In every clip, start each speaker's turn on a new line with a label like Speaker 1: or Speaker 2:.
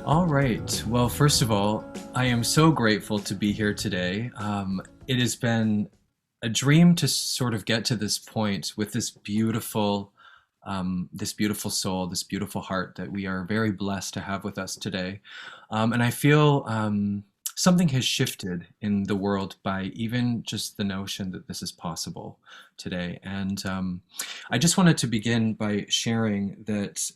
Speaker 1: All right. Well, first of all, I am so grateful to be here today. It has been a dream to sort of get to this point with this beautiful soul, this beautiful heart that we are very blessed to have with us today. And I feel something has shifted in the world by even just the notion that this is possible today. And I just wanted to begin by sharing that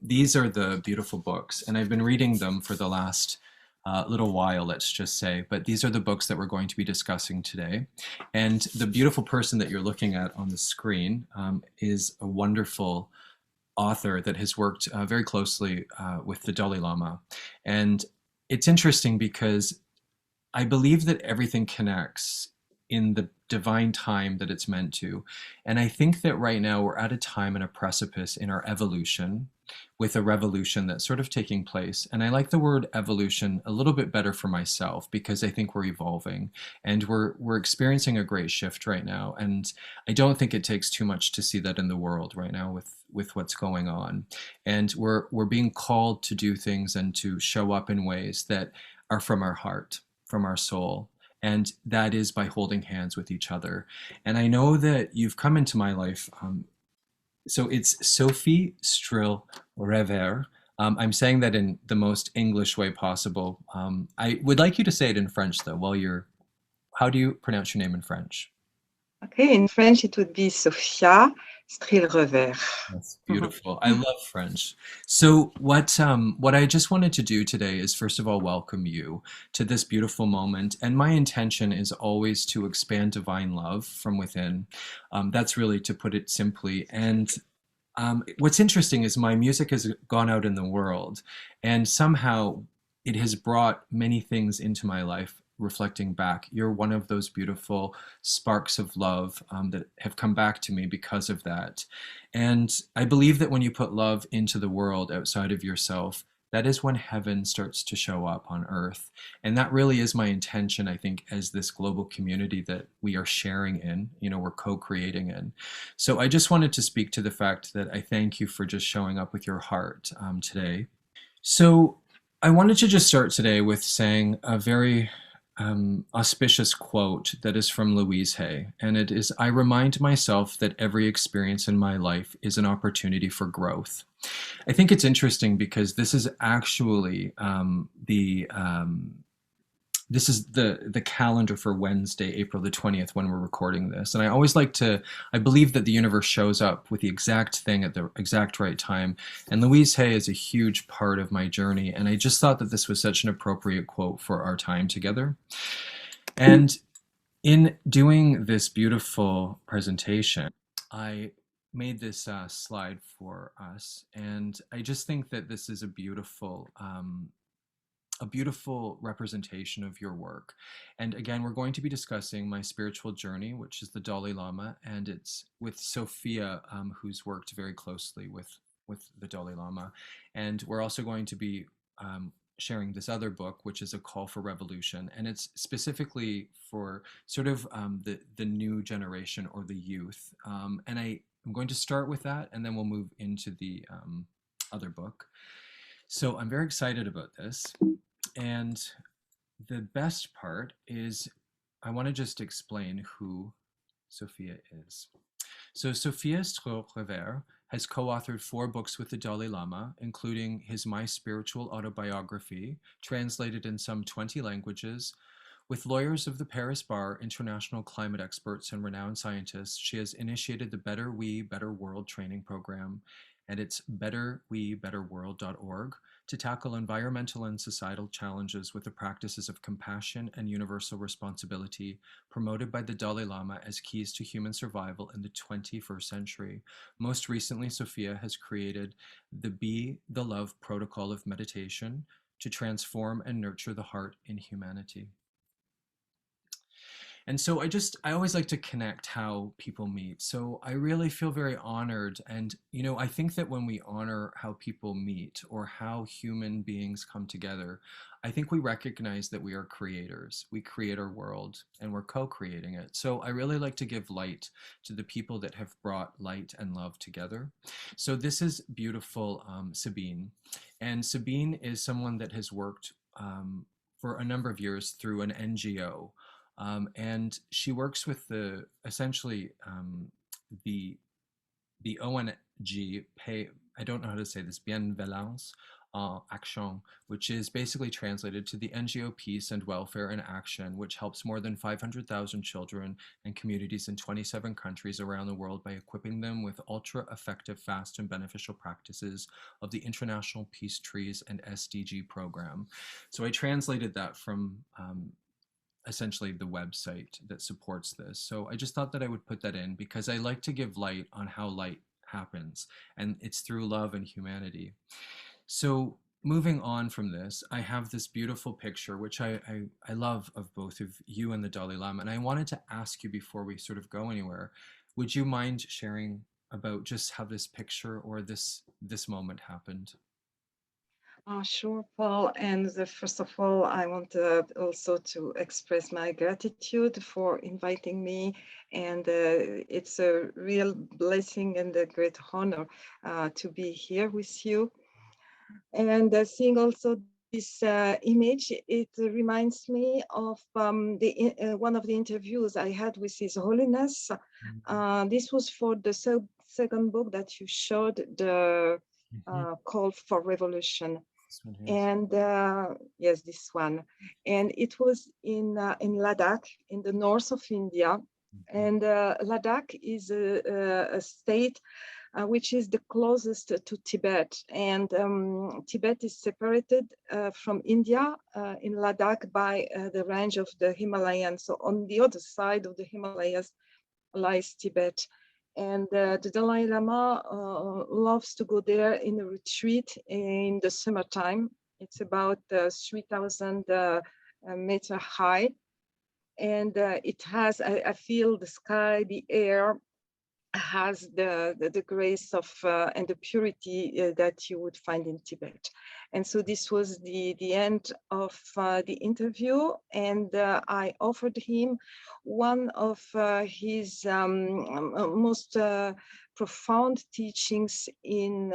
Speaker 1: these are the beautiful books, and I've been reading them for the last little while, let's just say, but these are the books that we're going to be discussing today. And the beautiful person that you're looking at on the screen is a wonderful author that has worked very closely with the Dalai Lama. And it's interesting because I believe that everything connects in the divine time that it's meant to. And I think that right now we're at a time and a precipice in our evolution with a revolution that's sort of taking place. And I like the word evolution a little bit better for myself because I think we're evolving and we're experiencing a great shift right now. And I don't think it takes too much to see that in the world right now with what's going on. And we're being called to do things and to show up in ways that are from our heart, from our soul. And that is by holding hands with each other. And I know that you've come into my life. So it's Sophie Stril-Rever. I'm saying that in the most English way possible. I would like you to say it in French, though, how do you pronounce your name in French?
Speaker 2: Okay, in French it would be Sofia Stril-Rever.
Speaker 1: That's beautiful. I love French. So what I just wanted to do today is first of all welcome you to this beautiful moment. And my intention is always to expand divine love from within. That's really to put it simply. And what's interesting is my music has gone out in the world, and somehow it has brought many things into my life. Reflecting back, you're one of those beautiful sparks of love that have come back to me because of that. And I believe that when you put love into the world outside of yourself, that is when heaven starts to show up on earth. And that really is my intention, I think, as this global community that we are sharing in, we're co-creating in. So I just wanted to speak to the fact that I thank you for just showing up with your heart today. So I wanted to just start today with saying a very auspicious quote that is from Louise Hay, and it is, "I remind myself that every experience in my life is an opportunity for growth." I think it's interesting because this is actually this is the calendar for Wednesday, April the 20th, when we're recording this. And I always like to, I believe that the universe shows up with the exact thing at the exact right time. And Louise Hay is a huge part of my journey. And I just thought that this was such an appropriate quote for our time together. And in doing this beautiful presentation, I made this slide for us. And I just think that this is a beautiful representation of your work. And again, we're going to be discussing my spiritual journey, which is the Dalai Lama, and it's with Sophia, who's worked very closely with the Dalai Lama. And we're also going to be sharing this other book, which is A Call for Revolution, and it's specifically for sort of the new generation or the youth. And I'm going to start with that, and then we'll move into the other book. So I'm very excited about this. And the best part is I want to just explain who Sophia is. So Sofia Stril-Rever has co-authored 4 books with the Dalai Lama, including his My Spiritual Autobiography, translated in some 20 languages. With lawyers of the Paris Bar, international climate experts, and renowned scientists, she has initiated the Better We, Better World training program, and it's betterwebetterworld.org, to tackle environmental and societal challenges with the practices of compassion and universal responsibility promoted by the Dalai Lama as keys to human survival in the 21st century. Most recently, Sophia has created the Be the Love Protocol of Meditation to transform and nurture the heart in humanity. And so I always like to connect how people meet. So I really feel very honored. And, I think that when we honor how people meet or how human beings come together, I think we recognize that we are creators. We create our world and we're co creating it. So I really like to give light to the people that have brought light and love together. So this is beautiful Sabine. And Sabine is someone that has worked for a number of years through an NGO, and she works with the essentially the the ONG pay. I don't know how to say this. Bienveillance Action, which is basically translated to the NGO Peace and Welfare in Action, which helps more than 500,000 children and communities in 27 countries around the world by equipping them with ultra effective, fast, and beneficial practices of the International Peace Trees and SDG program. So I translated that from essentially the website that supports this. So I just thought that I would put that in because I like to give light on how light happens, and it's through love and humanity. So moving on from this, I have this beautiful picture, which I love of both of you and the Dalai Lama. And I wanted to ask you before we sort of go anywhere, would you mind sharing about just how this picture or this moment happened?
Speaker 2: Sure, Paul. And first of all, I want also to express my gratitude for inviting me. And it's a real blessing and a great honor to be here with you. And seeing also this image, it reminds me of the one of the interviews I had with His Holiness.
Speaker 1: Mhm.
Speaker 2: This was for the second book that you showed, the
Speaker 1: Mhm.
Speaker 2: Call for Revolution.
Speaker 1: This one here.
Speaker 2: And yes, this one. And it was in Ladakh, in the north of India.
Speaker 1: Mhm.
Speaker 2: And Ladakh is a state which is the closest to Tibet. And Tibet is separated from India in Ladakh by the range of the Himalayas. So on the other side of the Himalayas lies Tibet. And the Dalai Lama loves to go there in a retreat in the summertime. It's about 3,000 meter high. And it has, I feel the sky, the air, has the grace of and the purity that you would find in Tibet. And so this was the end of the interview, and I offered him one of his most profound teachings in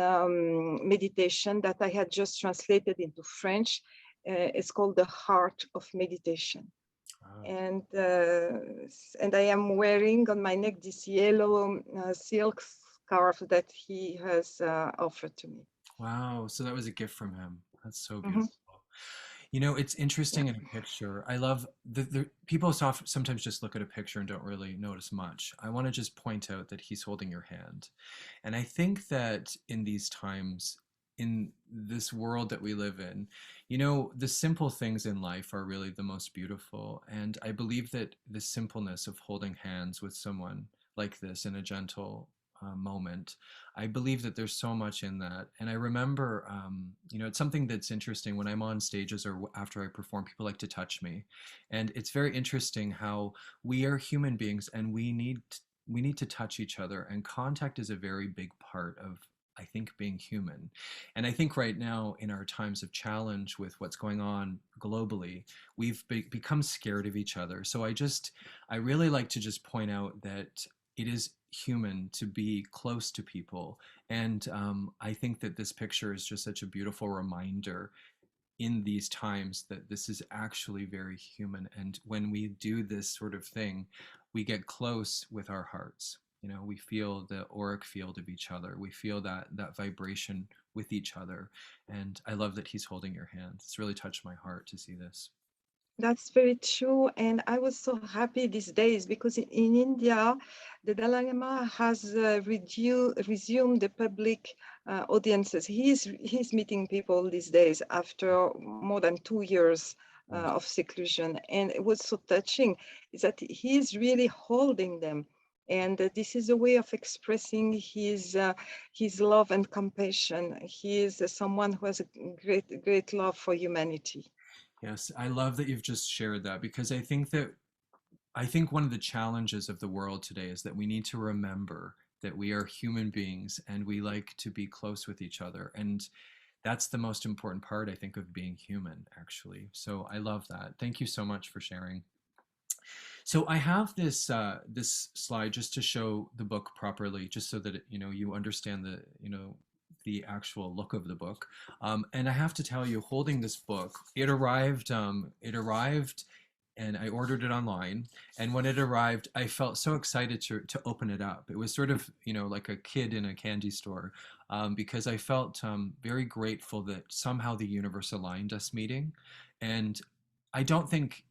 Speaker 2: meditation that I had just translated into French. It's called The Heart of Meditation.
Speaker 1: Wow.
Speaker 2: And I am wearing on my neck this yellow silk scarf that he has offered to me.
Speaker 1: Wow. So that was a gift from him. That's so
Speaker 2: Mhm.
Speaker 1: beautiful. It's
Speaker 2: Yeah,
Speaker 1: interesting in a picture. I love the people sometimes just look at a picture and don't really notice much. I want to just point out that he's holding your hand. And I think that in these times, in this world that we live in, the simple things in life are really the most beautiful. And I believe that the simpleness of holding hands with someone like this in a gentle moment, I believe that there's so much in that. And I remember, it's something that's interesting when I'm on stages or after I perform, people like to touch me. And it's very interesting how we are human beings and we need to touch each other, and contact is a very big part of, I think, being human. And I think right now in our times of challenge with what's going on globally, we've become scared of each other. So I really like to just point out that it is human to be close to people. And I think that this picture is just such a beautiful reminder in these times that this is actually very human. And when we do this sort of thing, we get close with our hearts. We feel the auric field of each other. We feel that vibration with each other. And I love that he's holding your hand. It's really touched my heart to see this.
Speaker 2: that's very true. And I was so happy these days because in India, the Dalai Lama has resumed the public audiences. He's meeting people these days after more than 2 years
Speaker 1: Mm.
Speaker 2: of seclusion. And it was so touching is that he's really holding them. And this is a way of expressing his love and compassion. He is someone who has a great love for humanity.
Speaker 1: Yes, I love that you've just shared that because I think that I think one of the challenges of the world today is that we need to remember that we are human beings and we like to be close with each other. And that's the most important part, I think, of being human, actually. So I love that. Thank you so much for sharing. So I have this slide just to show the book properly, just so that you understand the actual look of the book. And I have to tell you, holding this book, it arrived, and I ordered it online. And when it arrived, I felt so excited to open it up. It was sort of like a kid in a candy store, because I felt very grateful that somehow the universe aligned us meeting, and I don't think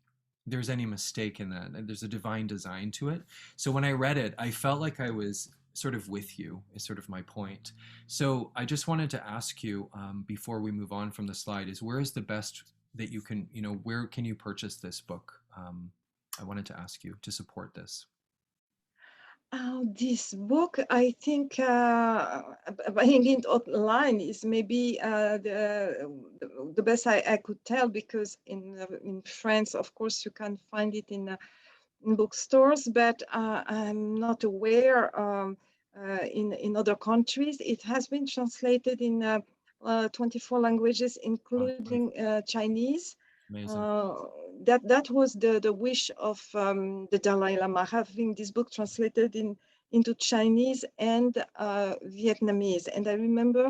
Speaker 1: there's any mistake in that. There's a divine design to it. So when I read it, I felt like I was sort of with you, is sort of my point. So I just wanted to ask you, before we move on from the slide, is where is the best that you can, where can you purchase this book? I wanted to ask you to support this.
Speaker 2: This book, I think, buying it online is maybe the best I could tell, because in France, of course, you can find it in bookstores, but I'm not aware in other countries. It has been translated in 24 languages,
Speaker 1: Oh,
Speaker 2: including Chinese.
Speaker 1: amazing.
Speaker 2: Uh, that was the wish of the Dalai Lama, having this book translated into Chinese and Vietnamese. And I remember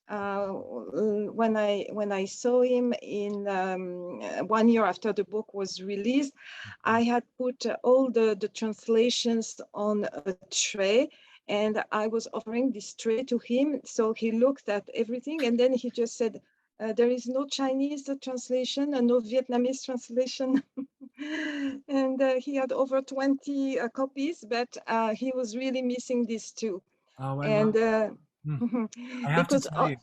Speaker 2: when I saw him in 1 year after the book was released, I had put all the translations on a tray, and I was offering this tray to him. So he looked at everything, and then he just said, there is no Chinese translation and no Vietnamese translation. And he had over 20 copies, but he was really missing these two.
Speaker 1: Oh, I love.
Speaker 2: And
Speaker 1: Hmm. I have to
Speaker 2: because
Speaker 1: tell you,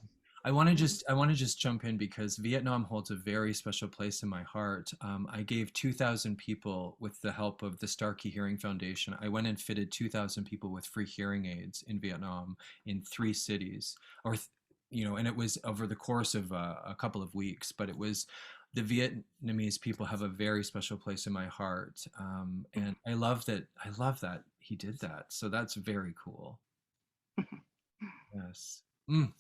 Speaker 1: I want to just jump in because Vietnam holds a very special place in my heart. I gave 2,000 people, with the help of the Starkey Hearing Foundation. I went and fitted 2,000 people with free hearing aids in Vietnam in 3 cities, and it was over the course of a couple of weeks. But it was the Vietnamese people have a very special place in my heart, and I love that. I love that he did that. So that's very cool. Yes. Mm.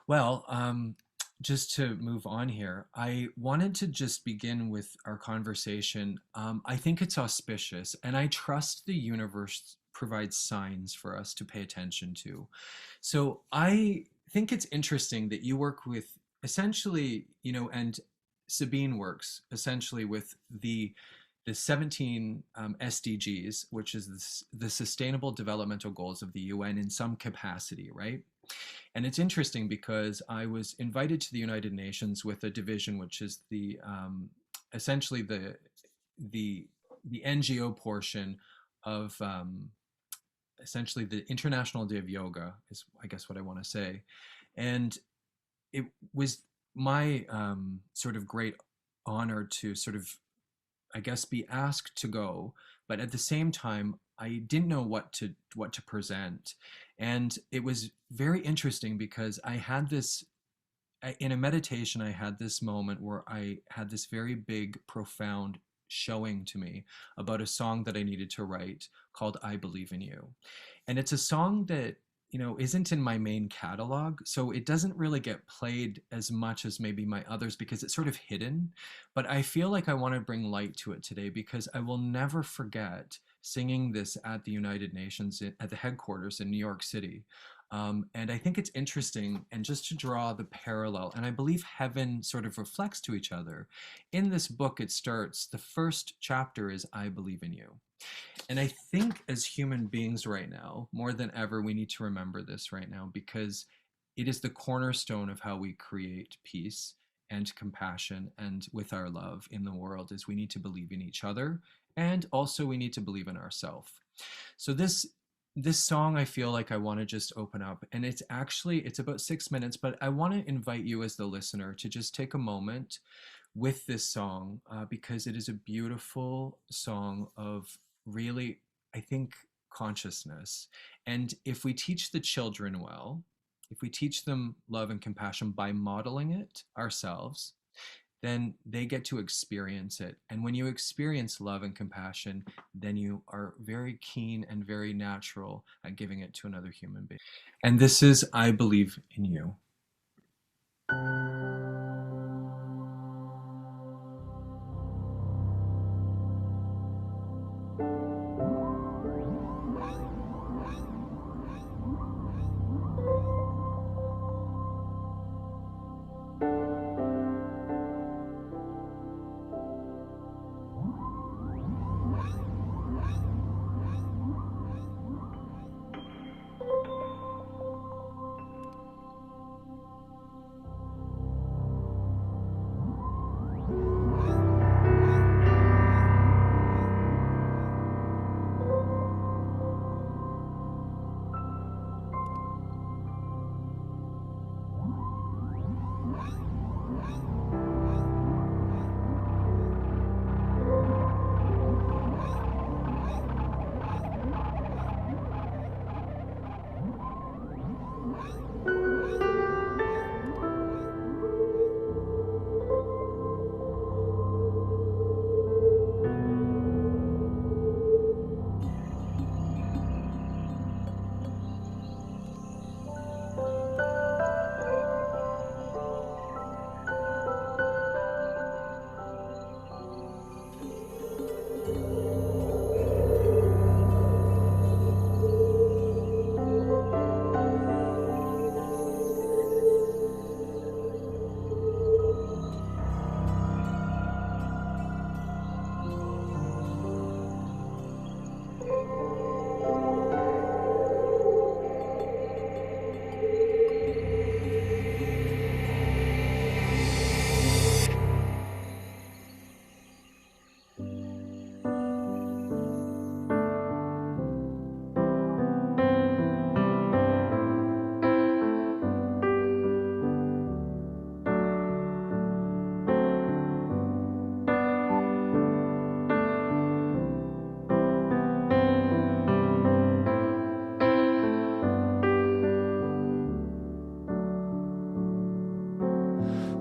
Speaker 1: Well, just to move on here, I wanted to just begin with our conversation. I think it's auspicious, and I trust the universe provides signs for us to pay attention to. So I think it's interesting that you work with essentially, and Sabine works essentially with the 17 SDGs, which is the Sustainable Developmental Goals of the UN in some capacity, right? And it's interesting because I was invited to the United Nations with a division which is the essentially the the NGO portion of essentially the International Day of Yoga is, I guess, what I want to say. And it was my sort of great honor to sort of, I guess, be asked to go, but at the same time, I didn't know what to present, and it was very interesting because I had this in a meditation. I had this moment where I had this very big, profound showing to me about a song that I needed to write called "I Believe in You," and it's a song that isn't in my main catalog, so it doesn't really get played as much as maybe my others because it's sort of hidden. But I feel like I want to bring light to it today because I will never forget singing this at the United Nations at the headquarters in New York City. And I think it's interesting, and just to draw the parallel, and I believe heaven sort of reflects to each other. In this book, it starts, the first chapter is "I believe in you." And I think as human beings right now, more than ever, we need to remember this right now because it is the cornerstone of how we create peace and compassion and with our love in the world is we need to believe in each other, and also we need to believe in ourselves. So this song, I feel like I want to just open up, and it's about 6 minutes, but I want to invite you as the listener to just take a moment with this song, because it is a beautiful song of really, I think, consciousness. And if we teach the children well, if we teach them love and compassion by modeling it ourselves, then they get to experience it. And when you experience love and compassion, then you are very keen and very natural at giving it to another human being. And this is I Believe in You.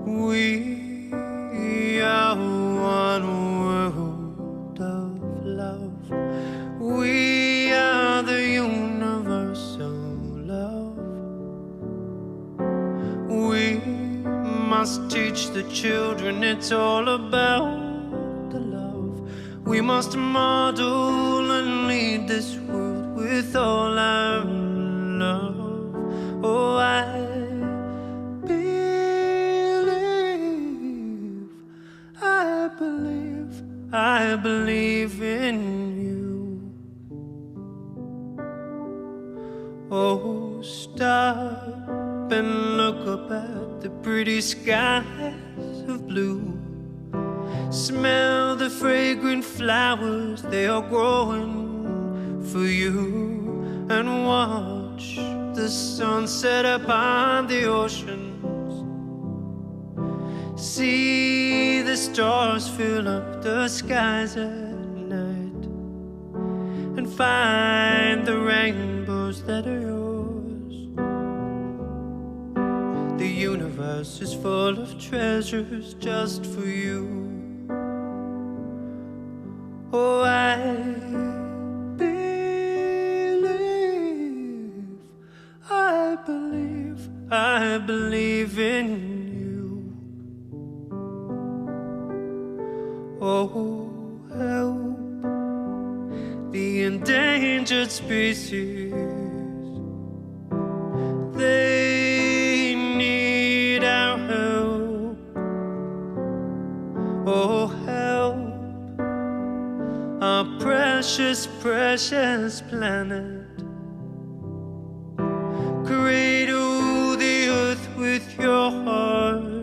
Speaker 3: We are one world of love. We are the universal love. We must teach the children it's all about the love. We must model and lead this world with all our love. Oh, I believe in you. Oh, stop and look up at the pretty skies of blue. Smell the fragrant flowers, they are growing for you. And watch the sunset upon the oceans. See the stars fill up the skies at night, and find the rainbows that are yours. The universe is full of treasures just for you. Oh, I believe in you. Oh, help the endangered species. They need our help. Oh, help our precious, precious planet. Cradle the earth with your heart.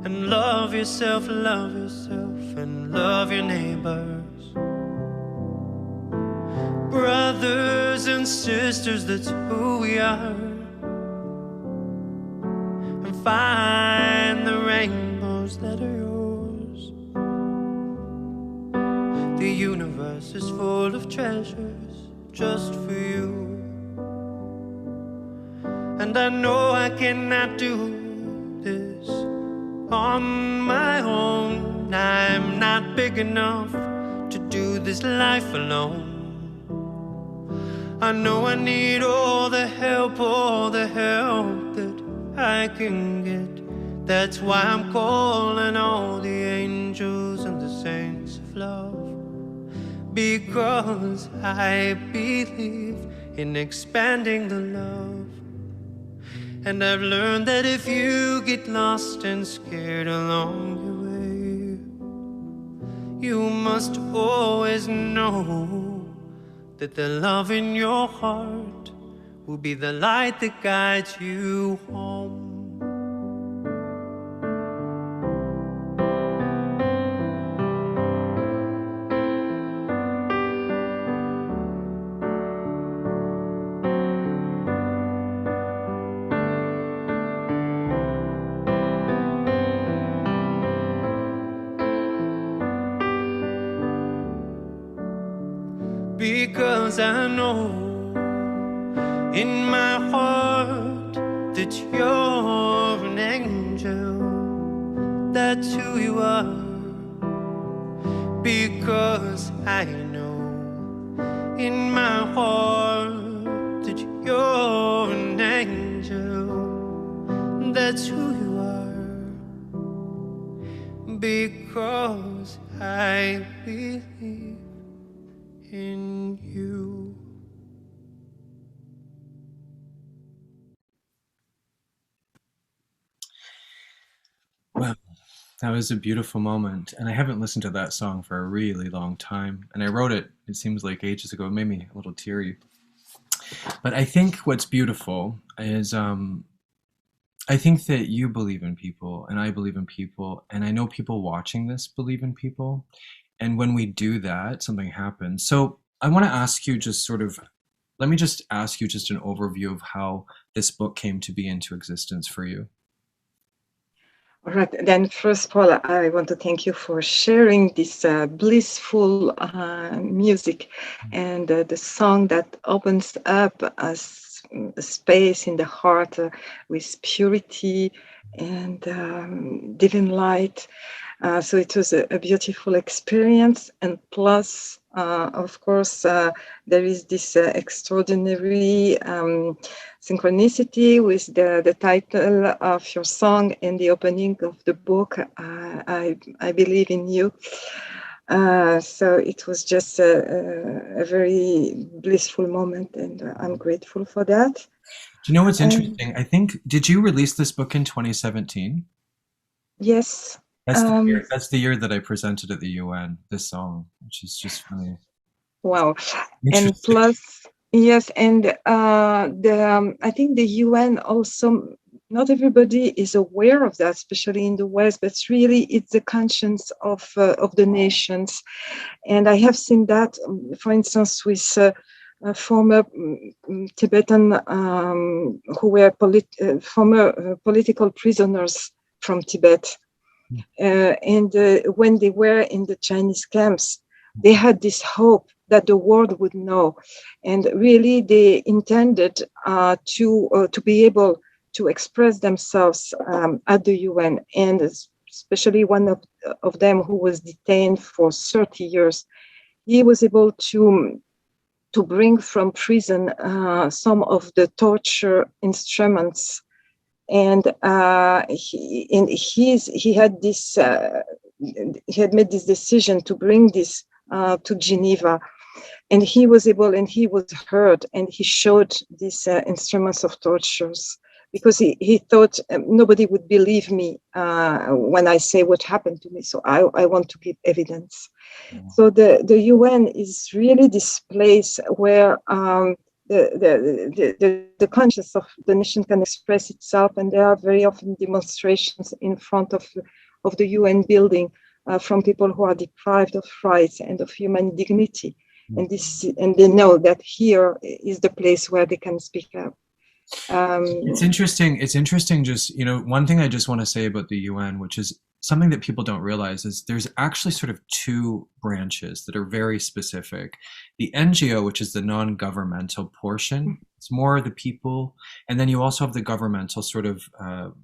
Speaker 3: And love yourself, and love your neighbors. Brothers and sisters, that's who we are. And find the rainbows that are yours. The universe is full of treasures just for you. And I know I cannot do this on my own. I'm not big enough to do this life alone. I know I need all the help that I can get. That's why I'm calling all the angels and the saints of love, because I believe in expanding the love. And I've learned that if you get lost and scared along your way, you must always know that the love in your heart will be the light that guides you home. Because I know in my heart that you're an angel, that's who you are. Because I know in my heart that you're an angel, that's who you are. Because I believe in you.
Speaker 1: Wow, that was a beautiful moment. And I haven't listened to that song for a really long time. And I wrote it, it seems like ages ago. It made me a little teary. But I think what's beautiful is I think that you believe in people and I believe in people. And I know people watching this believe in people. And when we do that, something happens. So I want to ask you just sort of, let me just ask you just an overview of how this book came to be into existence for you.
Speaker 2: All right. Then, first of all, I want to thank you for sharing this blissful music and the song that opens up a space in the heart with purity and divine light. So it was a beautiful experience. And plus, of course, there is this extraordinary synchronicity with the title of your song and the opening of the book. I believe in you. So it was just a very blissful moment, and I'm grateful for that.
Speaker 1: Do you know what's interesting? I think, did you release this book in 2017?
Speaker 2: Yes.
Speaker 1: That's the year that I presented at the UN, this song, which is just funny.
Speaker 2: Wow. And plus, yes, and I think the UN also, not everybody is aware of that, especially in the West, but really it's the conscience of the nations. And I have seen that, for instance, with former Tibetan who were former political prisoners from Tibet. And when they were in the Chinese camps, they had this hope that the world would know. And really, they intended to be able to express themselves at the UN. And especially one of them who was detained for 30 years, he was able to bring from prison some of the torture instruments. And he had made this decision to bring this to Geneva, and he was able, and he was heard, and he showed these instruments of tortures, because he thought nobody would believe me when I say what happened to me. So I want to give evidence. Mm-hmm. So the UN is really this place where the conscience of the nation can express itself, and there are very often demonstrations in front of the UN building from people who are deprived of rights and of human dignity, and they know that here is the place where they can speak up.
Speaker 1: It's interesting. It's interesting. Just, one thing I just want to say about the UN, which is something that people don't realize, is there's actually sort of two branches that are very specific. The NGO, which is the non-governmental portion, It's more the people, and then you also have the governmental sort of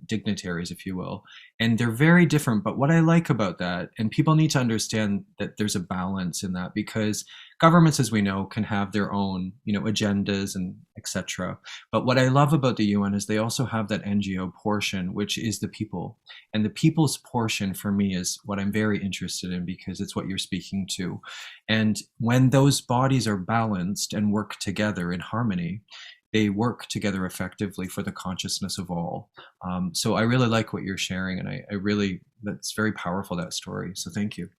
Speaker 1: dignitaries, if you will, and they're very different. But what I like about that, and people need to understand that there's a balance in that, because governments, as we know, can have their own, agendas and etc. But what I love about the UN is they also have that NGO portion, which is the people. And the people's portion for me is what I'm very interested in, because it's what you're speaking to. And when those bodies are balanced and work together in harmony, they work together effectively for the consciousness of all. So I really like what you're sharing, and I really, that's very powerful, that story. So thank you.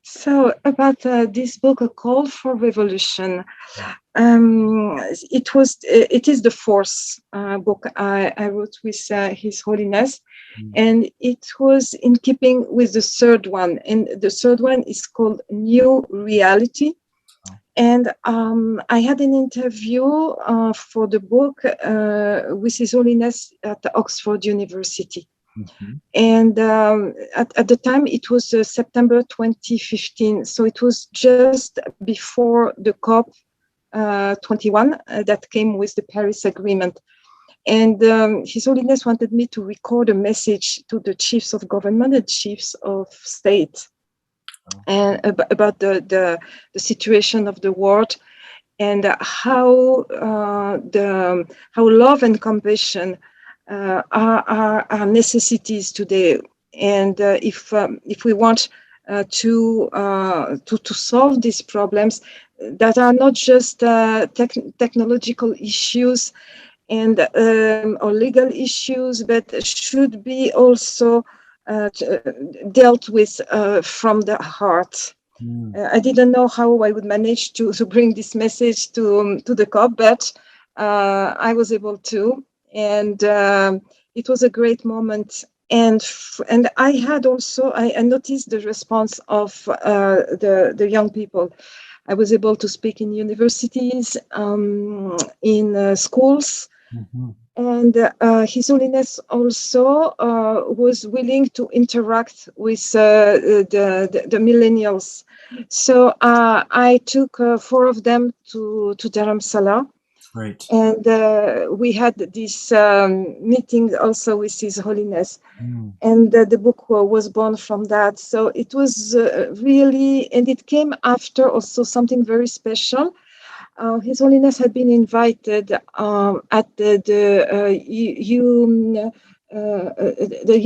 Speaker 2: So about this book, A Call for Revolution, it is the fourth book I wrote with His Holiness, and it was in keeping with the third one. And the third one is called New Reality. And I had an interview for the book with His Holiness at Oxford University. Mm-hmm. And at the time, it was September 2015. So it was just before the COP 21 that came with the Paris Agreement. And His Holiness wanted me to record a message to the chiefs of government and chiefs of state, and about the situation of the world, and how love and compassion are necessities today. And if we want to solve these problems that are not just technological issues and or legal issues, but should be also dealt with from the heart. I didn't know how I would manage to bring this message to the COP, but I was able to, and it was a great moment. And I had also, I noticed the response of the young people. I was able to speak in universities, in schools. Mm-hmm. And His Holiness also was willing to interact with the millennials. So I took 4 of them to Dharamsala.
Speaker 1: Right.
Speaker 2: And we had this meeting also with His Holiness. And the book was born from that. So it was really, and it came after also something very special. His Holiness had been invited at the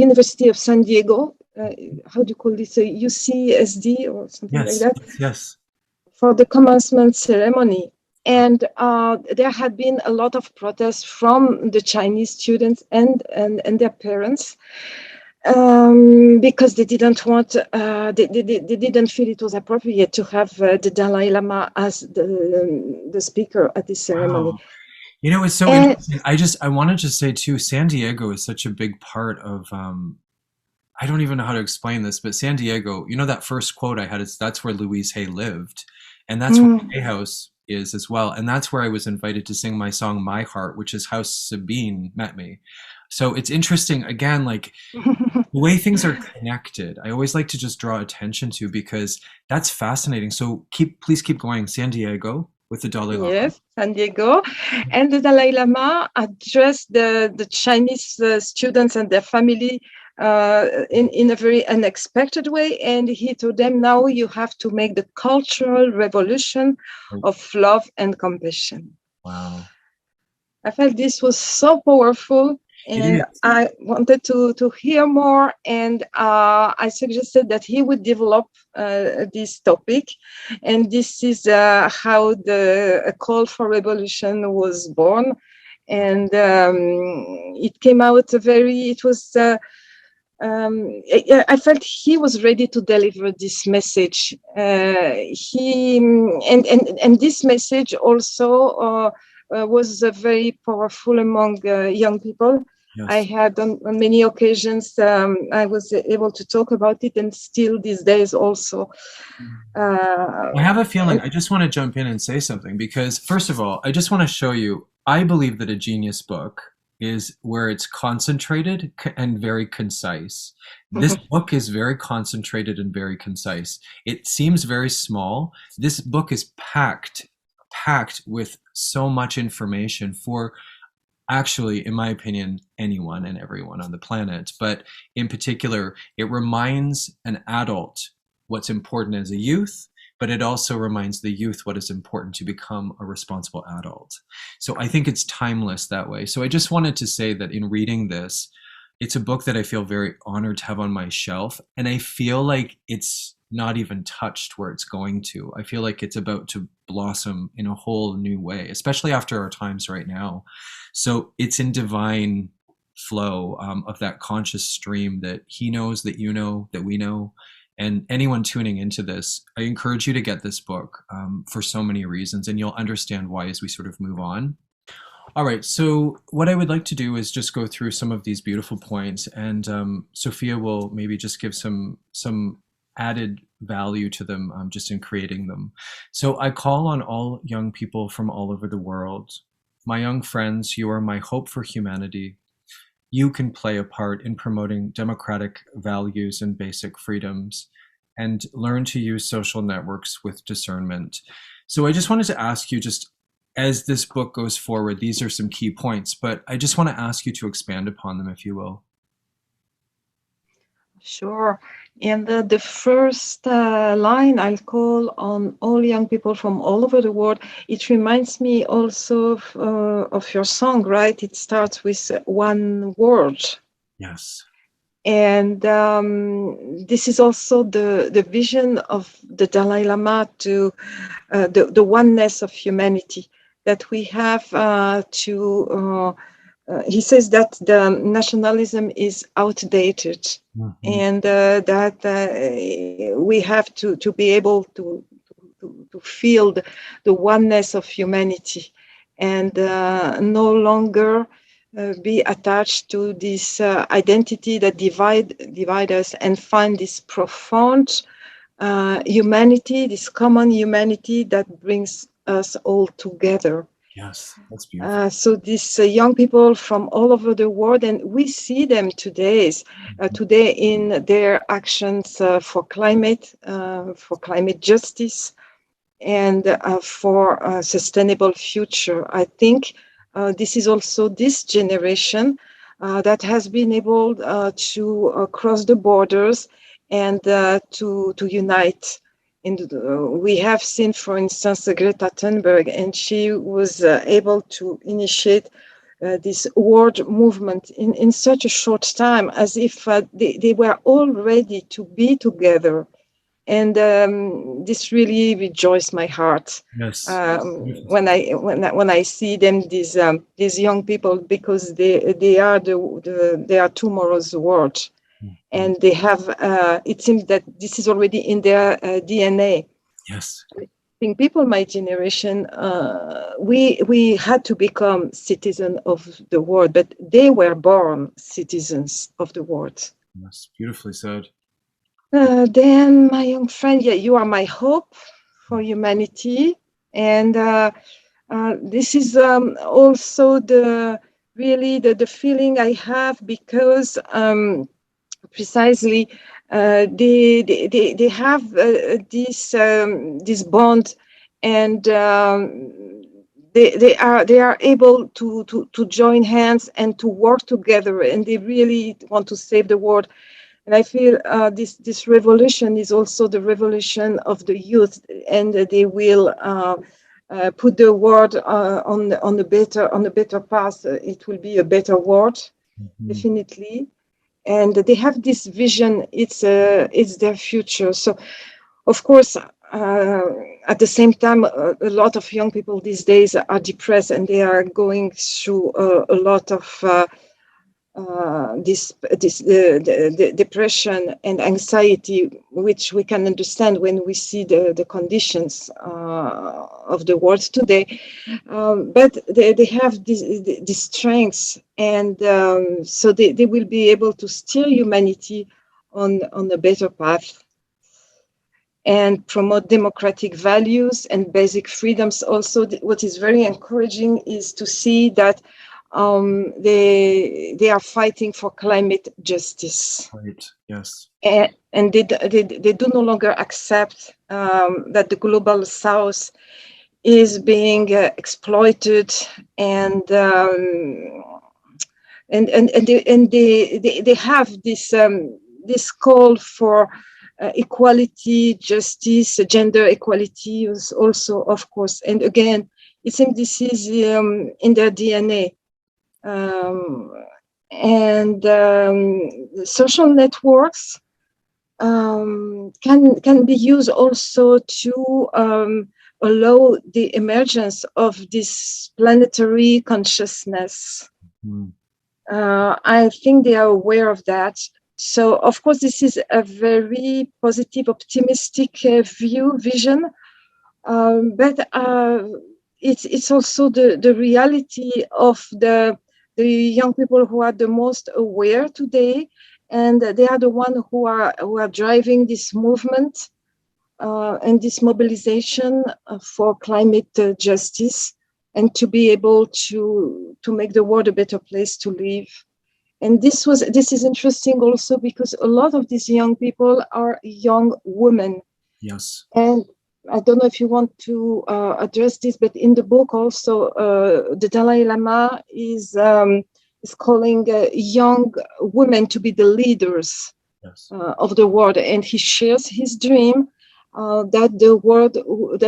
Speaker 2: University of San Diego. How do you call this? UCSD or something like that?
Speaker 1: Yes.
Speaker 2: For the commencement ceremony. And there had been a lot of protests from the Chinese students and their parents, because they didn't want, they didn't feel it was appropriate to have the Dalai Lama as the speaker at this ceremony.
Speaker 1: Wow. It's so interesting. I wanted to say too, San Diego is such a big part of, I don't even know how to explain this, but San Diego, that first quote I had is, that's where Louise Hay lived. And that's where Hay House is as well. And that's where I was invited to sing my song, My Heart, which is how Sabine met me. So it's interesting, again, like the way things are connected, I always like to just draw attention to, because that's fascinating. So please keep going. San Diego with the Dalai Lama.
Speaker 2: Yes, San Diego. And the Dalai Lama addressed the Chinese students and their family in a very unexpected way. And he told them, now you have to make the cultural revolution of love and compassion.
Speaker 1: Wow.
Speaker 2: I felt this was so powerful. And I wanted to hear more, and I suggested that he would develop this topic, and this is how the Call for Revolution was born. And it came out I felt he was ready to deliver this message. And this message also was very powerful among young people. Yes. I had on many occasions, I was able to talk about it, and still these days also.
Speaker 1: I have a feeling, I just want to jump in and say something, because first of all, I just want to show you, I believe that a genius book is where it's concentrated and very concise. This book is very concentrated and very concise. It seems very small. This book is packed packed with so much information for, actually, in my opinion, anyone and everyone on the planet. But in particular, it reminds an adult what's important as a youth, but it also reminds the youth what is important to become a responsible adult. So I think it's timeless that way. So I just wanted to say that in reading this, it's a book that I feel very honored to have on my shelf. And I feel like it's not even touched where it's going to. I feel like it's about to blossom in a whole new way, especially after our times right now. So it's in divine flow of that conscious stream that he knows, that you know, that we know. And anyone tuning into this, I encourage you to get this book for so many reasons, and you'll understand why as we sort of move on. All right, so what I would like to do is just go through some of these beautiful points, and Sophia will maybe just give some added value to them just in creating them. So I call on all young people from all over the world. My young friends, you are my hope for humanity. You can play a part in promoting democratic values and basic freedoms, and learn to use social networks with discernment. So I just wanted to ask you, just as this book goes forward, these are some key points, but I just want to ask you to expand upon them, if you will.
Speaker 2: Sure. And the first line I'll call on all young people from all over the world. It reminds me also of your song, right? It starts with one word.
Speaker 1: Yes.
Speaker 2: And this is also the vision of the Dalai Lama to the oneness of humanity, that we have to he says that the nationalism is outdated, and that we have to be able to feel the oneness of humanity, and no longer be attached to this identity that divide us, and find this profound humanity, this common humanity that brings us all together.
Speaker 1: Yes, that's beautiful.
Speaker 2: So these young people from all over the world, and we see them today in their actions for climate justice, and for a sustainable future. I think this is also this generation that has been able to cross the borders and to unite. And we have seen, for instance, Greta Thunberg, and she was able to initiate this world movement in such a short time, as if they were all ready to be together. And this really rejoiced my heart.
Speaker 1: Yes.
Speaker 2: When I see them, these young people, because they are they are tomorrow's world. And they have, it seems that this is already in their DNA.
Speaker 1: Yes.
Speaker 2: I think people my generation, we had to become citizens of the world, but they were born citizens of the world.
Speaker 1: Yes, beautifully said.
Speaker 2: Then, my young friend, yeah, you are my hope for humanity. And this is also the feeling I have, because precisely they have this bond, and they are able to join hands and to work together, and they really want to save the world. And I feel this revolution is also the revolution of the youth, and they will put the world on the better path. It will be a better world, definitely. And they have this vision. It's their future. So, of course, at the same time, a lot of young people these days are depressed, and they are going through a lot of the depression and anxiety, which we can understand when we see the conditions of the world today. But they have this strength, and so they will be able to steer humanity on a better path, and promote democratic values and basic freedoms. Also, what is very encouraging is to see that they are fighting for climate justice.
Speaker 1: Right. Yes.
Speaker 2: And they do no longer accept that the global south is being exploited, and they have this call for equality, justice, gender equality is also, of course. And again, it seems this is in their DNA. Social networks can be used also to allow the emergence of this planetary consciousness.
Speaker 1: Mm.
Speaker 2: I think they are aware of that. So, of course, this is a very positive, optimistic vision. But it's also the reality of the young people who are the most aware today, and they are the ones who are driving this movement and this mobilization for climate justice, and to be able to make the world a better place to live. And this is interesting also because a lot of these young people are young women.
Speaker 1: Yes.
Speaker 2: And I don't know if you want to address this, but in the book also, the Dalai Lama is calling young women to be the leaders of the world, and he shares his dream that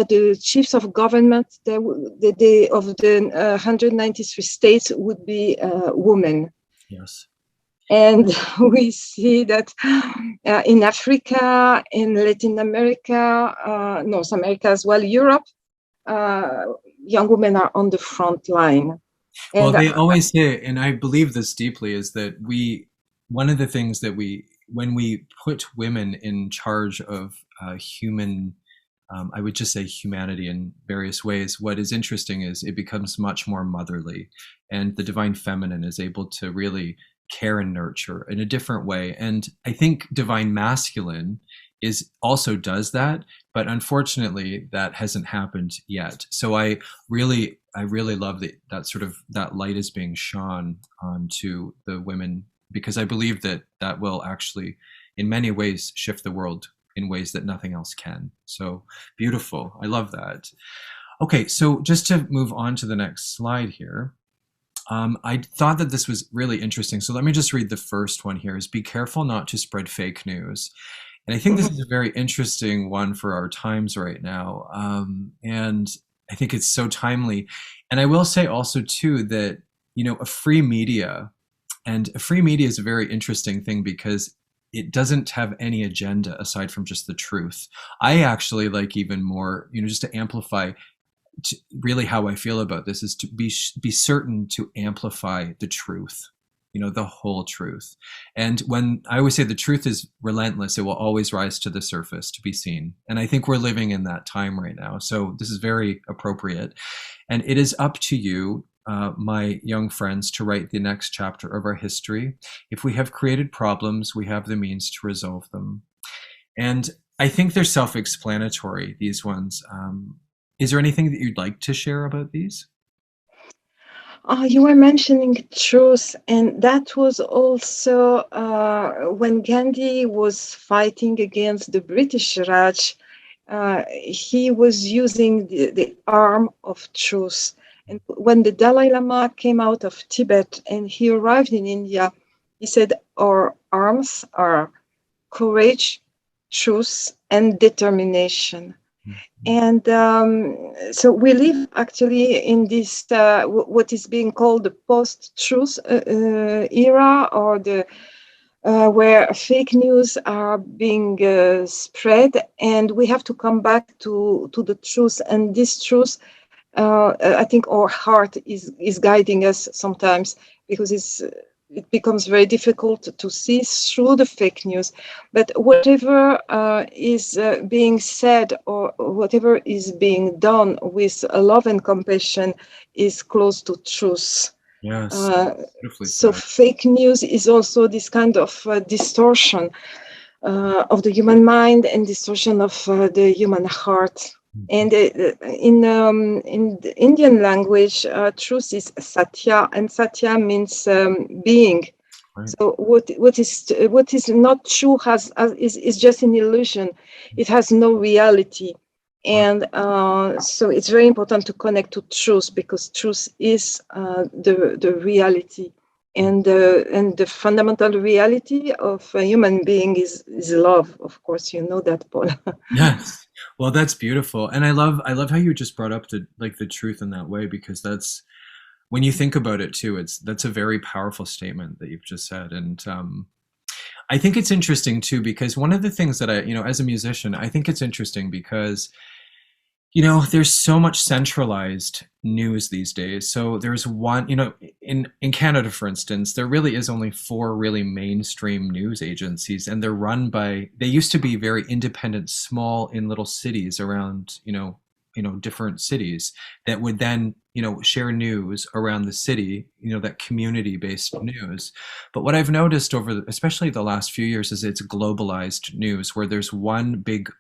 Speaker 2: the chiefs of government of the 193 states would be women.
Speaker 1: Yes.
Speaker 2: And we see that in Africa, in Latin America, North America as well, Europe, young women are on the front line.
Speaker 1: Well,
Speaker 2: And
Speaker 1: they always say, and I believe this deeply, is that one of the things that when we put women in charge of human, I would just say humanity in various ways, what is interesting is it becomes much more motherly, and the divine feminine is able to really care and nurture in a different way. And I think divine masculine also does that, but unfortunately that hasn't happened yet. So I really love that light is being shone onto the women, because I believe that will actually in many ways shift the world in ways that nothing else can. So beautiful. I love that. Okay, so just to move on to the next slide here. I thought that this was really interesting. So let me just read the first one here, is be careful not to spread fake news. And I think this is a very interesting one for our times right now. And I think it's so timely. And I will say also too that, a free media is a very interesting thing because it doesn't have any agenda aside from just the truth. I actually like even more, just to amplify really how I feel about this is to be certain to amplify the truth, the whole truth. And when I always say the truth is relentless, it will always rise to the surface to be seen. And I think we're living in that time right now. So this is very appropriate. And it is up to you, my young friends, to write the next chapter of our history. If we have created problems, we have the means to resolve them. And I think they're self-explanatory, these ones. Is there anything that you'd like to share about these?
Speaker 2: You were mentioning truth, and that was also when Gandhi was fighting against the British Raj. He was using the arm of truth. And when the Dalai Lama came out of Tibet and he arrived in India, he said, our arms are courage, truth, and determination. And so we live actually in this, what is being called the post-truth era, or where fake news are being spread, and we have to come back to the truth. And this truth, I think our heart is guiding us sometimes, because it becomes very difficult to see through the fake news. But whatever is being said, or whatever is being done with love and compassion, is close to truth.
Speaker 1: Yes.
Speaker 2: So fake news is also this kind of distortion of the human mind and distortion of the human heart. And in the Indian language, truth is satya, and satya means being. Right. So what is not true is just an illusion. It has no reality. And so it's very important to connect to truth, because truth is the reality. And the fundamental reality of a human being is love. Of course, you know that, Paul.
Speaker 1: Yes. Well, that's beautiful. And I love how you just brought up the truth in that way, because that's, when you think about it too, that's a very powerful statement that you've just said. And I think it's interesting too, because one of the things that as a musician, I think it's interesting because there's so much centralized news these days. So there's one, in Canada, for instance, there really is only four really mainstream news agencies, and they're run by, they used to be very independent, small, in little cities around, different cities that would then, share news around the city, that community-based news. But what I've noticed especially the last few years, is it's globalized news, where there's one big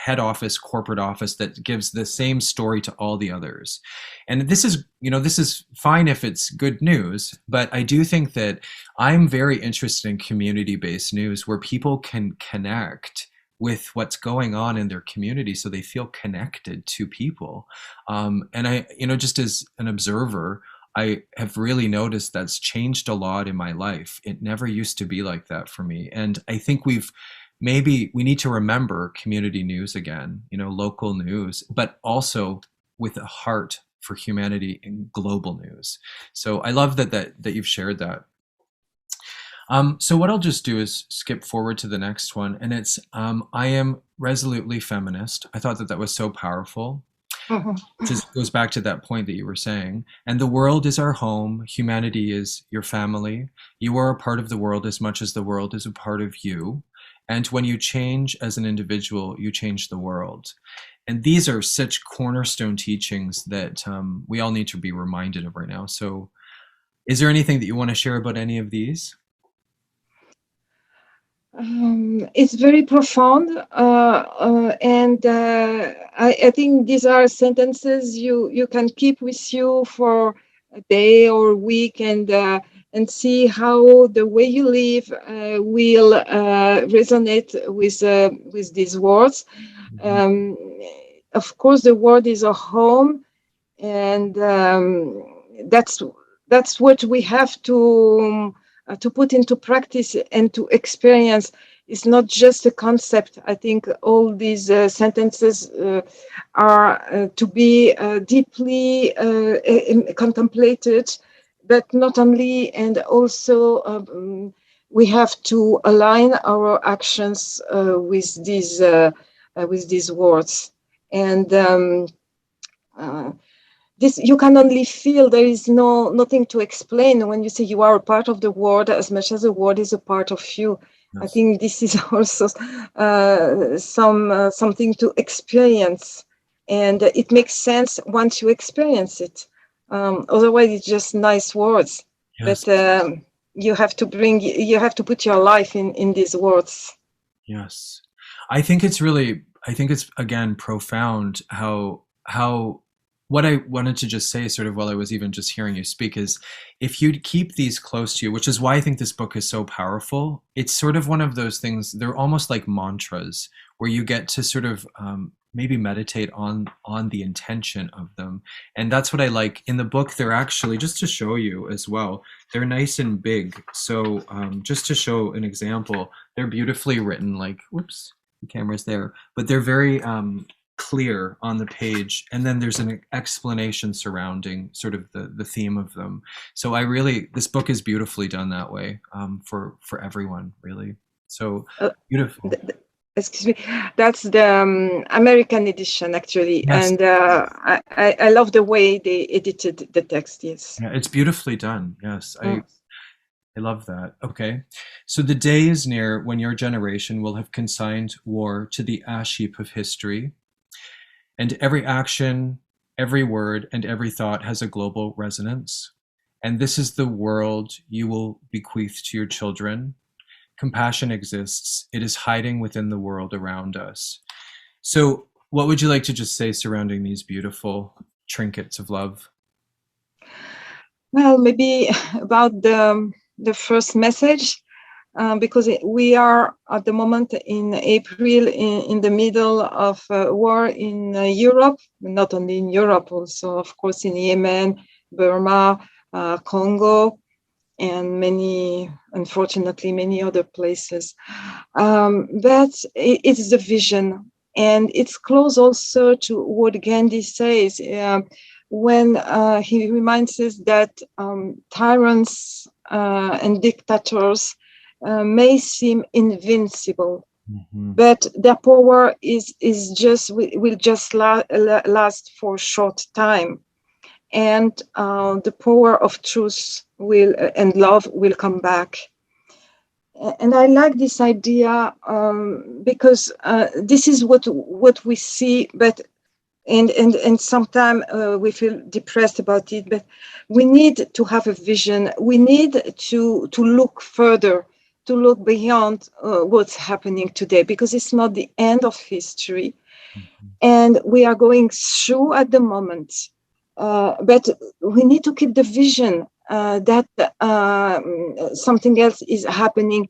Speaker 1: head office, corporate office, that gives the same story to all the others. And this is fine if it's good news, but I do think that I'm very interested in community-based news, where people can connect with what's going on in their community, so they feel connected to people. And I, just as an observer, I have really noticed that's changed a lot in my life. It never used to be like that for me. And I think maybe we need to remember community news again, local news, but also with a heart for humanity in global news. So I love that you've shared that. So what I'll just do is skip forward to the next one, and it's I Am Resolutely Feminist. I thought that was so powerful. Just goes back to that point that you were saying. And the world is our home. Humanity is your family. You are a part of the world as much as the world is a part of you. And when you change as an individual, you change the world. And these are such cornerstone teachings that we all need to be reminded of right now. So is there anything that you want to share about any of these?
Speaker 2: It's very profound, and I think these are sentences you can keep with you for a day or a week, and see how the way you live will resonate with these words. Of course, the world is a home, and that's what we have to put into practice and to experience. Is not just a concept. I think all these sentences are to be deeply contemplated, but not only, and also we have to align our actions with these words. And this you can only feel. There is nothing to explain when you say you are a part of the world as much as the world is a part of you. Yes. I think this is also something to experience, and it makes sense once you experience it. Otherwise, it's just nice words. Yes. But you have to put your life in these words.
Speaker 1: Yes, I think it's again profound how what I wanted to just say, sort of while I was even just hearing you speak, is if you keep these close to you, which is why I think this book is so powerful, it's sort of one of those things, they're almost like mantras, where you get to sort of maybe meditate on the intention of them. And that's what I like. In the book, they're actually, just to show you as well, they're nice and big. So just to show an example, they're beautifully written, like, whoops, the camera's there, but they're very clear on the page, and then there's an explanation surrounding sort of the theme of them. So this book is beautifully done that way, for everyone, really. So beautiful.
Speaker 2: Excuse me, that's the American edition, actually. Yes. And I love the way they edited the text. Yes,
Speaker 1: yeah, it's beautifully done. Yes, I love that. Okay, so the day is near when your generation will have consigned war to the ash heap of history. And every action, every word, and every thought has a global resonance. And this is the world you will bequeath to your children. Compassion exists. It is hiding within the world around us. So what would you like to just say surrounding these beautiful trinkets of love?
Speaker 2: Well, maybe about the first message. because we are at the moment in April in the middle of war in Europe, not only in Europe, also of course in Yemen, Burma, Congo, and unfortunately, many other places. But it is a vision, and it's close also to what Gandhi says when he reminds us that tyrants and dictators may seem invincible, but their power will just last for a short time, and the power of truth and love will come back. And I like this idea because this is what we see, but and sometimes we feel depressed about it. But we need to have a vision. We need to look further, to look beyond what's happening today, because it's not the end of history, and we are going through at the moment. But we need to keep the vision that something else is happening.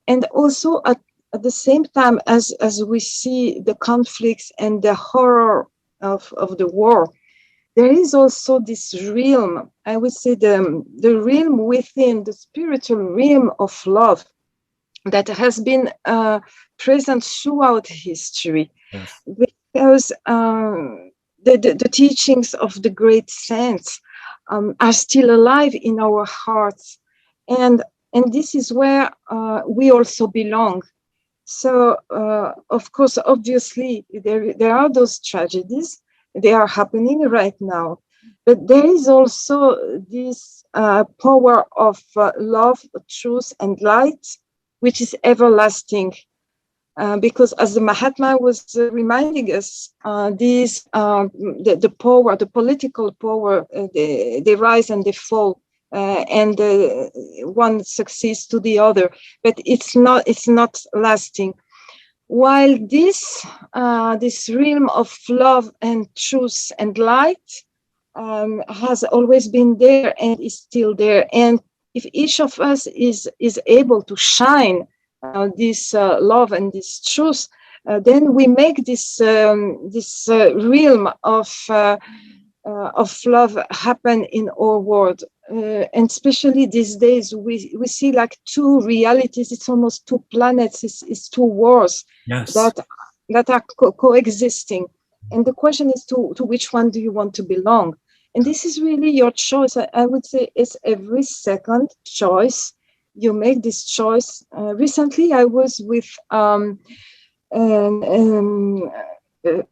Speaker 2: And also at the same time as we see the conflicts and the horror of the war, there is also this realm, I would say the realm within, the spiritual realm of love that has been present throughout history. Yes. Because the teachings of the great saints are still alive in our hearts, and this is where we also belong. So, of course, obviously, there are those tragedies. They are happening right now, but there is also this power of love, truth, and light, which is everlasting. Because as the Mahatma was reminding us, the power, the political power, they rise and they fall, and one succeeds to the other, but it's not lasting. While this realm of love and truth and light has always been there and is still there, and if each of us is able to shine this love and this truth, then we make this realm of love happen in our world. And especially these days, we see like two realities. It's almost two planets. It's two wars. Yes. that are coexisting. And the question is to which one do you want to belong? And this is really your choice. I would say it's every second choice. You make this choice. Recently, I was with a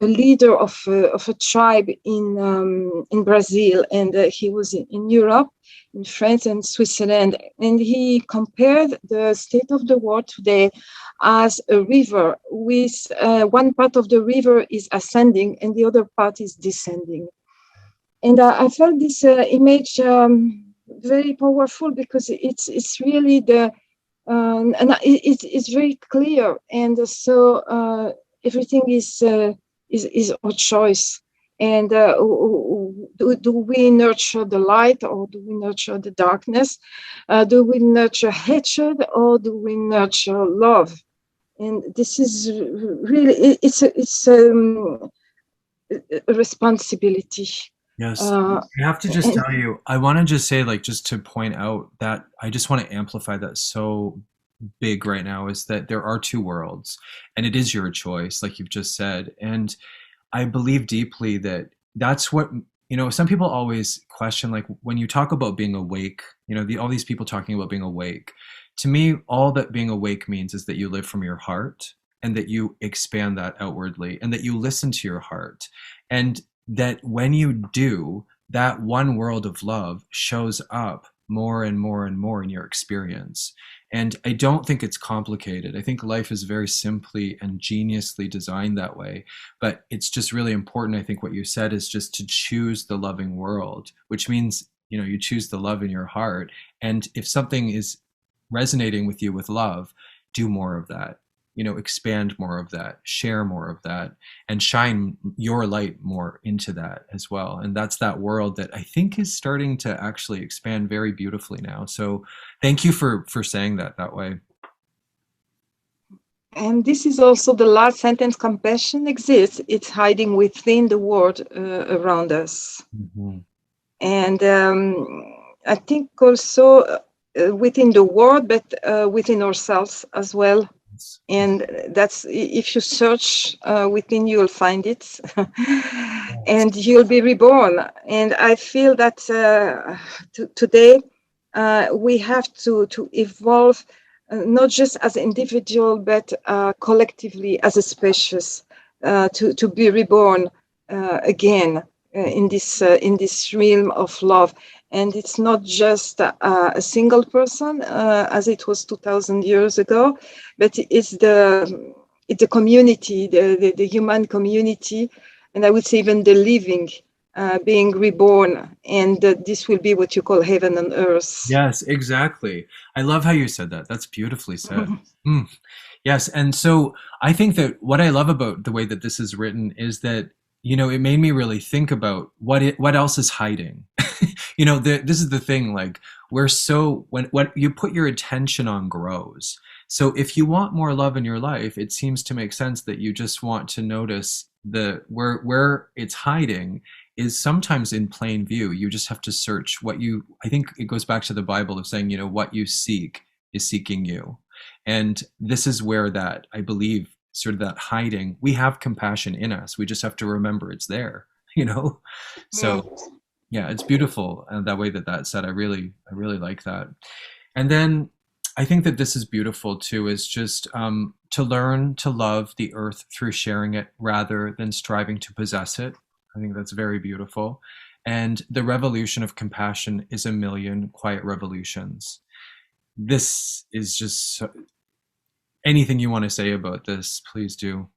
Speaker 2: leader of a tribe in Brazil, and he was in Europe, in France and Switzerland, and he compared the state of the world today as a river, with one part of the river is ascending and the other part is descending. And I felt this image very powerful, because it's really and it's very clear, and so everything is our choice. And do we nurture the light, or do we nurture the darkness? Do we nurture hatred, or do we nurture love? And this is really it's a responsibility.
Speaker 1: Yes. I have to just tell you, I want to just say, like, just to point out that I just want to amplify that so big right now, is that there are two worlds, and it is your choice, like you've just said. And I believe deeply that that's what, some people always question, like, when you talk about being awake, all these people talking about being awake. To me, all that being awake means is that you live from your heart, and that you expand that outwardly, and that you listen to your heart. And that when you do, that one world of love shows up more and more and more in your experience. And I don't think it's complicated. I think life is very simply and geniusly designed that way. But it's just really important, I think what you said, is just to choose the loving world, which means, you choose the love in your heart. And if something is resonating with you with love, do more of that. Expand more of that, share more of that, and shine your light more into that as well. And that's that world that I think is starting to actually expand very beautifully now. So thank you for saying that way.
Speaker 2: And this is also the last sentence: compassion exists, it's hiding within the world around us.
Speaker 1: Mm-hmm.
Speaker 2: And I think also within the world, but within ourselves as well. And that's, if you search within, you'll find it. And you'll be reborn. And I feel that today we have to evolve, not just as individual, but collectively as a species, to be reborn again in this realm of love. And it's not just a single person, as it was 2,000 years ago, but it's the community, the human community, and I would say even the living being reborn. And this will be what you call heaven on earth.
Speaker 1: Yes, exactly. I love how you said that. That's beautifully said. Mm. Yes, and so I think that what I love about the way that this is written is that, you know, it made me really think about what else is hiding. You know, this is the thing, like, we're so, when what you put your attention on grows. So if you want more love in your life, it seems to make sense that you just want to notice where it's hiding is sometimes in plain view. You just have to search what you, I think it goes back to the Bible of saying, you know, what you seek is seeking you. And this is where that, I believe, sort of that hiding, we have compassion in us. We just have to remember it's there, you know? So yeah, it's beautiful. And that way that's said, I really like that. And then I think that this is beautiful too, is just to learn to love the earth through sharing it rather than striving to possess it. I think that's very beautiful. And the revolution of compassion is a million quiet revolutions. This is just anything you want to say about this, please do.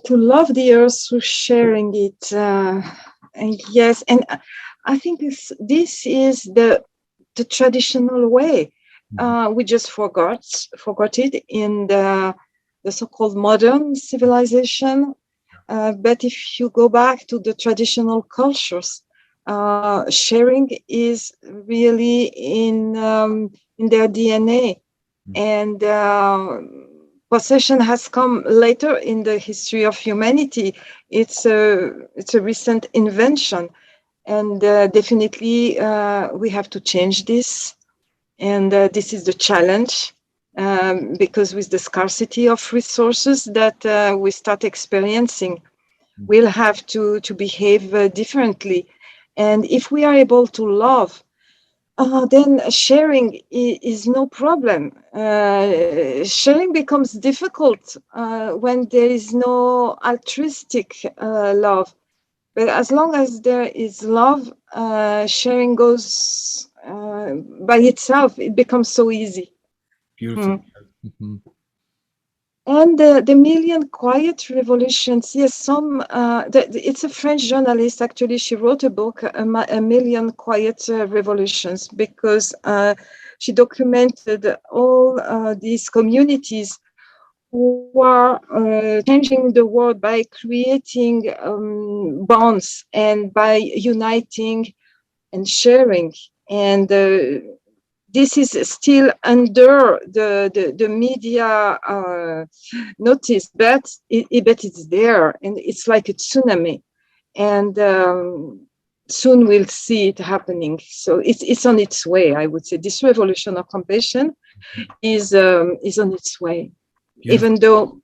Speaker 2: To love the earth through sharing it. And yes, and I think this is the traditional way. We just forgot it in the so-called modern civilization. But if you go back to the traditional cultures, sharing is really in their DNA. And possession has come later in the history of humanity. It's a recent invention, and definitely we have to change this. And this is the challenge, because with the scarcity of resources that we start experiencing, we'll have to behave differently. And if we are able to love, then sharing is no problem. Sharing becomes difficult when there is no altruistic love. But as long as there is love, sharing goes by itself. It becomes so easy.
Speaker 1: Beautiful. Mm-hmm.
Speaker 2: And the Million Quiet Revolutions, yes, it's a French journalist, actually. She wrote a book, A Million Quiet Revolutions, because she documented all these communities who are changing the world by creating bonds and by uniting and sharing. And this is still under the media notice, but it's there, and it's like a tsunami. And soon we'll see it happening. So it's on its way, I would say. This revolution of compassion is on its way. Beautiful. Even though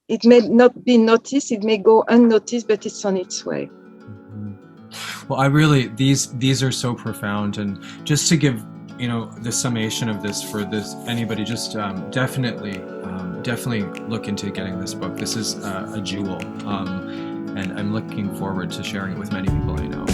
Speaker 2: it may not be noticed, it may go unnoticed, but it's on its way.
Speaker 1: Well, I really, these are so profound. And just to give, you know, the summation of this for this, anybody, just definitely look into getting this book. This is a jewel. And I'm looking forward to sharing it with many people I know.